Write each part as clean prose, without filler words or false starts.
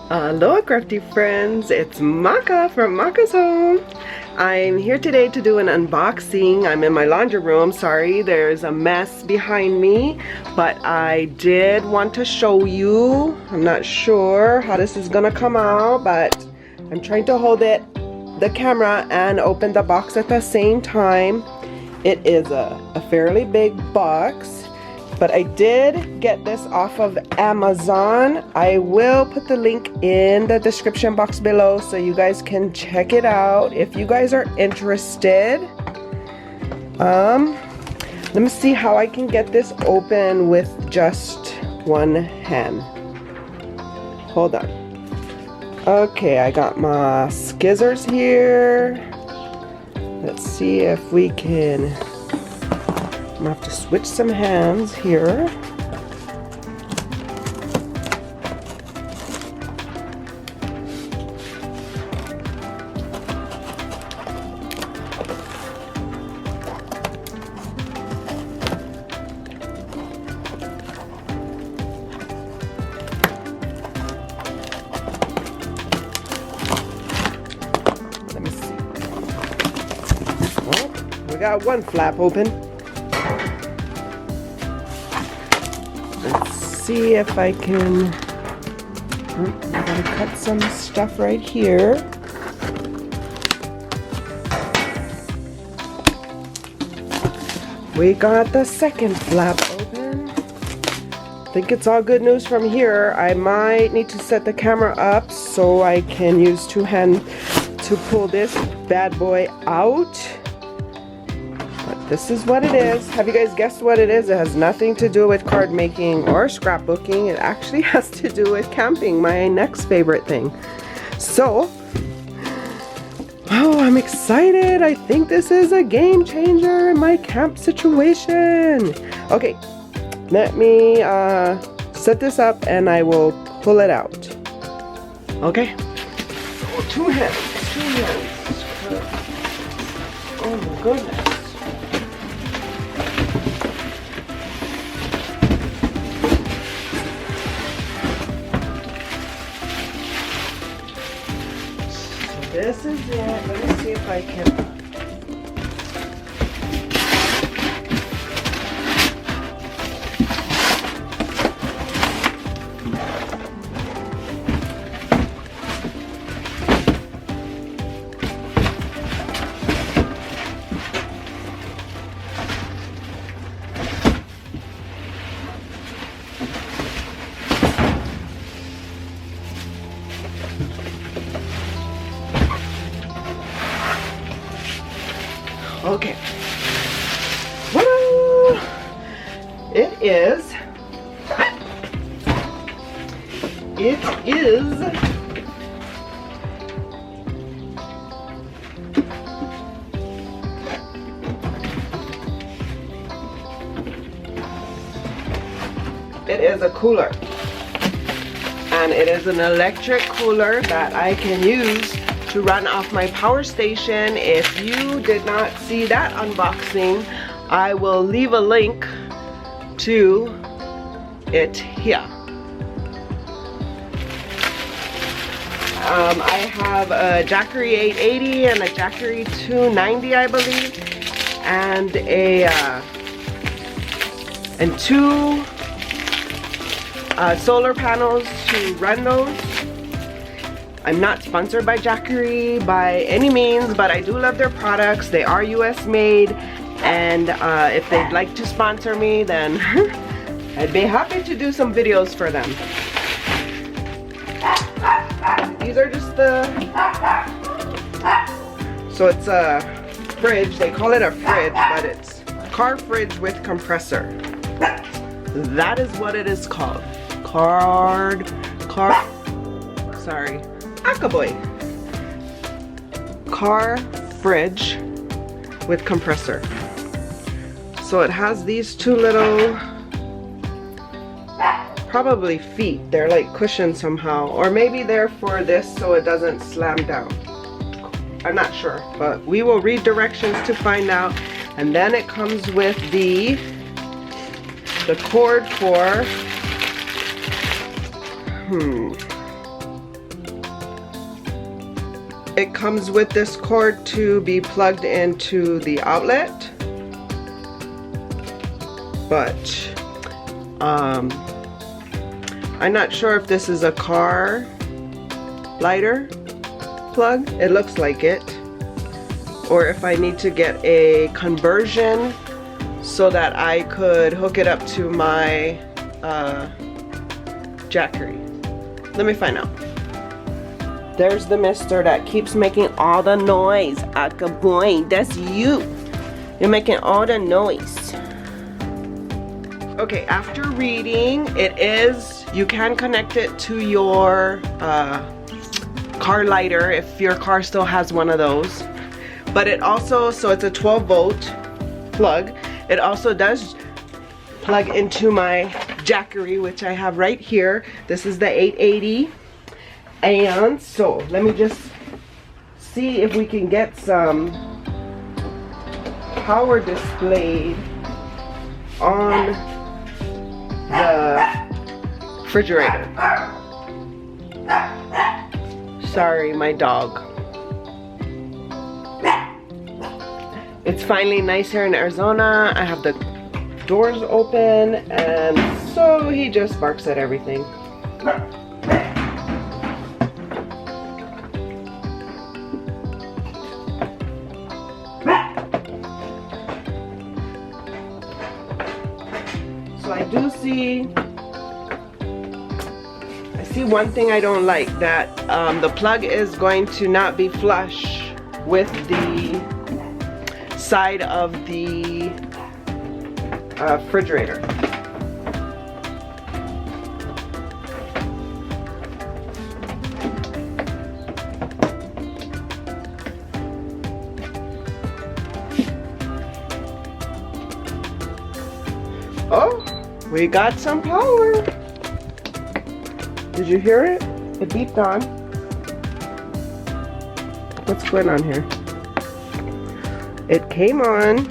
Aloha crafty friends, it's Maka from Makaz Home. I'm here today to do an unboxing. I'm in my laundry room. Sorry, there's a mess behind me, but I did want to show you. I'm not sure how this is gonna come out, but I'm trying to hold the camera and open the box at the same time. It is a fairly big box. But I did get this off of Amazon. I will put the link in the description box below so you guys can check it out if you guys are interested. Let me see how I can get this open with just one hand. Hold on. Okay, I got my skizzers here. Let's see if we can... I'm gonna have to switch some hands here. Let me see. Oh, we got one flap open. See if I can. I'm gonna cut some stuff right here. We got the second flap open. I think it's all good news from here. I might need to set the camera up so I can use two hands to pull this bad boy out. This is what it is. Have you guys guessed what it is? It has nothing to do with card making or scrapbooking. It actually has to do with camping, my next favorite thing. So, oh, I'm excited. I think this is a game changer in my camp situation. Okay, let me set this up and I will pull it out. Okay, so two hands. Oh my goodness. This is it. Let me see if I can. Okay. Woo! It is. It is a cooler. And it is an electric cooler that I can use to run off my power station. If you did not see that unboxing, I will leave a link to it here. I have a Jackery 880 and a Jackery 290, I believe, and two solar panels to run those. I'm not sponsored by Jackery by any means, but I do love their products. They are US made, and if they'd like to sponsor me, then I'd be happy to do some videos for them. These are just so it's a fridge. They call it a fridge, but it's Car Frig with compressor. That is what it is called. Sorry. Akaboy. Car Frig with compressor. So it has these two little, probably feet. They're like cushioned somehow, or maybe they're for this so it doesn't slam down. I'm not sure, but we will read directions to find out. And then it comes with the cord for it comes with this cord to be plugged into the outlet, but I'm not sure if this is a car lighter plug. It looks like it. Or if I need to get a conversion so that I could hook it up to my Jackery. Let me find out. There's the mister that keeps making all the noise. Aka boy, that's you. You're making all the noise. Okay, after reading, you can connect it to your car lighter if your car still has one of those. But it also, so it's a 12-volt plug. It also does plug into my Jackery, which I have right here. This is the 880. And so let me just see if we can get some power displayed on the refrigerator. Sorry, my dog. It's finally nice here in Arizona. I have the doors open, and so he just barks at everything. So I do see, one thing I don't like, that the plug is going to not be flush with the side of the refrigerator. Oh, we got some power. Did you hear it? It beeped on. What's going on here? It came on.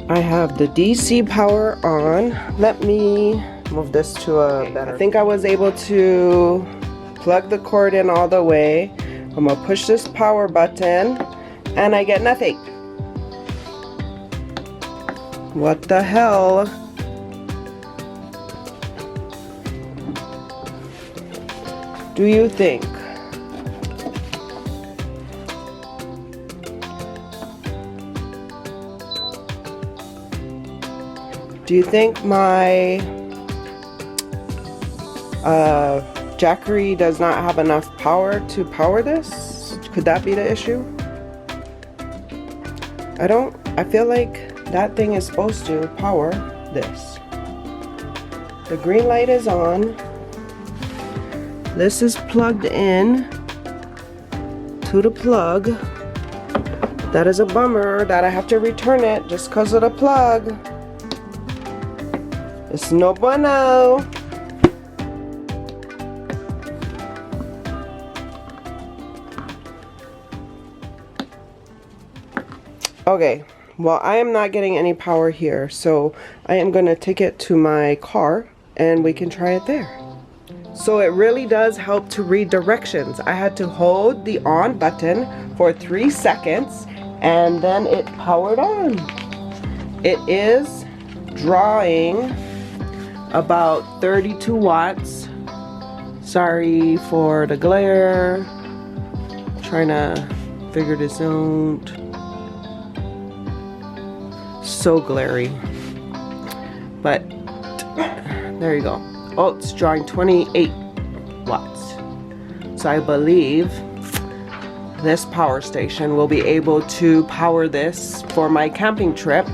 I have the DC power on. Let me move this to a better. I think I was able to plug the cord in all the way. I'm gonna push this power button and I get nothing. What the hell? Do you think? Do you think my Jackery does not have enough power to power this? Could that be the issue? I feel like that thing is supposed to power this. The green light is on. This is plugged in to the plug. That is a bummer that I have to return it just because of the plug. It's no bueno. Okay, well, I am not getting any power here, so I am going to take it to my car and we can try it there. So it really does help to read directions. I had to hold the on button for 3 seconds and then it powered on. It is drawing about 32 watts. Sorry for the glare. Trying to figure this out. So glary, but there you go. Oh, it's drawing 28 watts. So I believe this power station will be able to power this for my camping trip,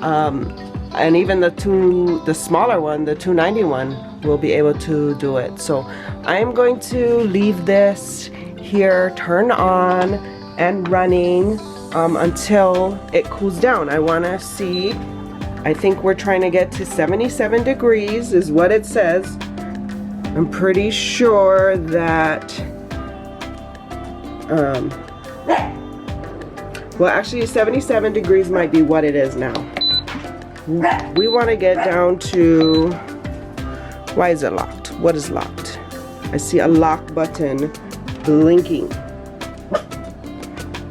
and even the smaller one, the 291, will be able to do it. So I am going to leave this here turned on and running until it cools down. I want to see, I think we're trying to get to 77 degrees is what it says. I'm pretty sure that Well, actually 77 degrees might be what it is now. We want to get down to, why is it locked? What is locked? I see a lock button blinking.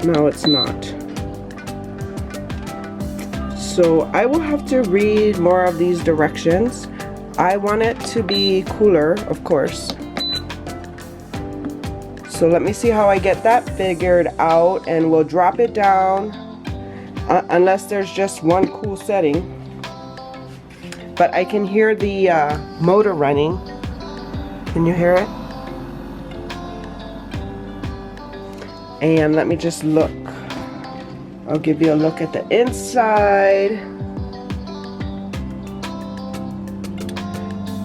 No, it's not. So I will have to read more of these directions. I want it to be cooler, of course. So let me see how I get that figured out, and we'll drop it down unless there's just one cool setting. But I can hear the motor running. Can you hear it? And let me just look. I'll give you a look at the inside.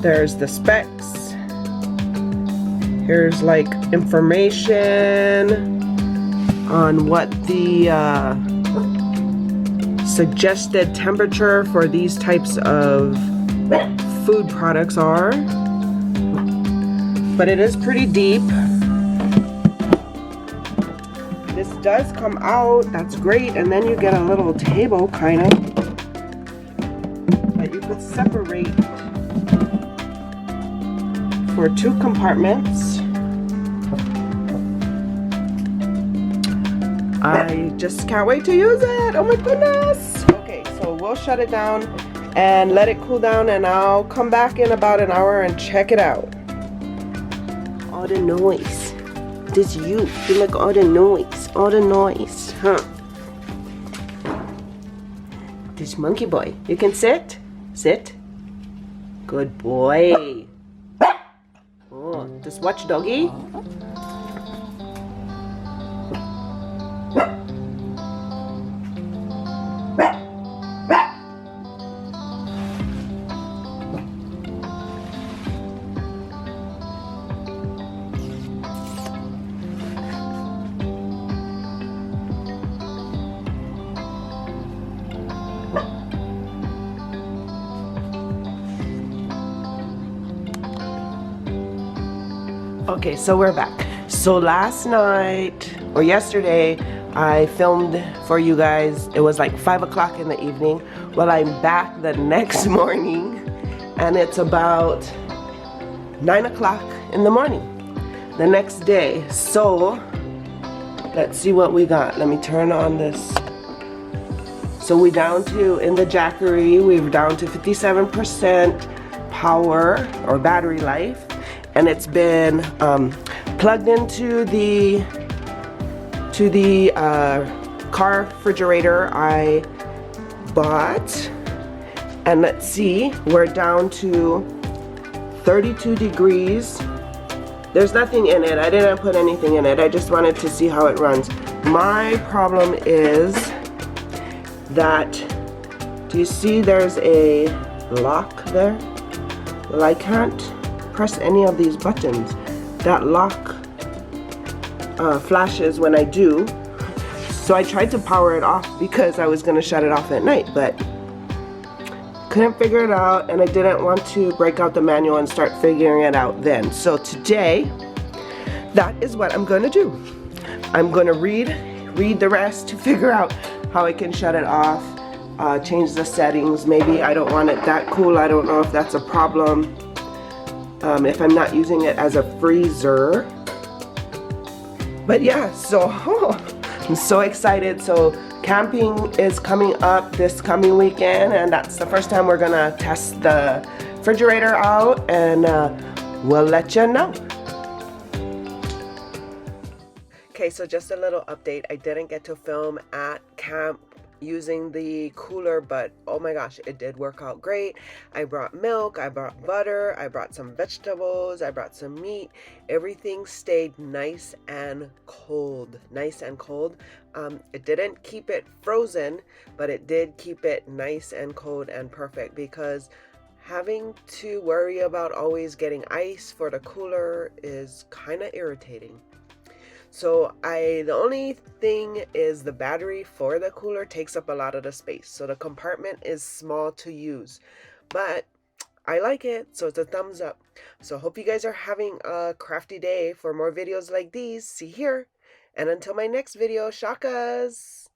There's the specs. Here's like information on what the suggested temperature for these types of food products are. But it is pretty deep. This does come out, that's great, and then you get a little table kind of that you could separate for 2 compartments. I just can't wait to use it. Oh my goodness. Okay, so we'll shut it down and let it cool down, and I'll come back in about an hour and check it out. All the noise. This you like all the noise, huh? This monkey boy. You can sit. Good boy. Oh, this watch doggy. Okay, so we're back. So last night or yesterday I filmed for you guys. It was like 5 o'clock in the evening. Well, I'm back the next morning and it's about 9 o'clock in the morning the next day. So let's see what we got. Let me turn on this. So we down to, in the Jackery, we're down to 57% power or battery life. And it's been plugged into the car refrigerator I bought, and let's see, we're down to 32 degrees. There's nothing in it. I didn't put anything in it. I just wanted to see how it runs. My problem is that, do you see there's a lock there? Well, I can't press any of these buttons. That lock flashes when I do. So I tried to power it off because I was gonna shut it off at night, but couldn't figure it out, and I didn't want to break out the manual and start figuring it out then. So today, that is what I'm gonna do. I'm gonna read the rest to figure out how I can shut it off, change the settings. Maybe I don't want it that cool. I don't know if that's a problem. If I'm not using it as a freezer. But yeah, so I'm so excited. So camping is coming up this coming weekend, and that's the first time we're gonna test the refrigerator out, and we'll let you know. Okay, so just a little update. I didn't get to film at camp using the cooler, but oh my gosh, it did work out great. I brought milk, I brought butter, I brought some vegetables, I brought some meat. Everything stayed nice and cold. It didn't keep it frozen, but it did keep it nice and cold and perfect, because having to worry about always getting ice for the cooler is kind of irritating. So the only thing is the battery for the cooler takes up a lot of the space. So the compartment is small to use, but I like it, so it's a thumbs up. So hope you guys are having a crafty day. For more videos like these, see here. And until my next video, shakas!